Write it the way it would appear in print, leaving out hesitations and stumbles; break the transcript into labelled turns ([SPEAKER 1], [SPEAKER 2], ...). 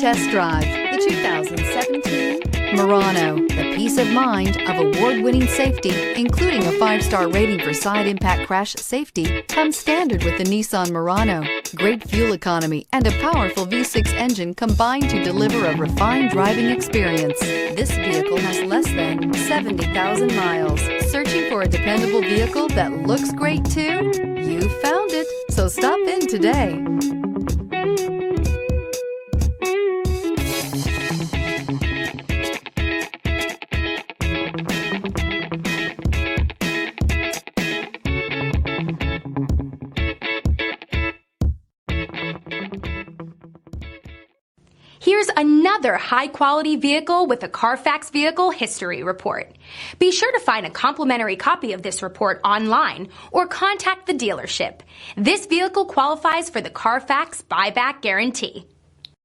[SPEAKER 1] test drive the 2017 Murano. The peace of mind of award-winning safety, including a 5-star rating for side impact crash safety, comes standard with the Nissan Murano. Great fuel economy and a powerful V6 engine combine to deliver a refined driving experience. This vehicle has less than 70,000 miles. Searching for a dependable vehicle that looks great too? You found it, so stop in today.
[SPEAKER 2] Here's another high-quality vehicle with a Carfax Vehicle History Report. Be sure to find a complimentary copy of this report online or contact the dealership. This vehicle qualifies for the Carfax Buyback Guarantee.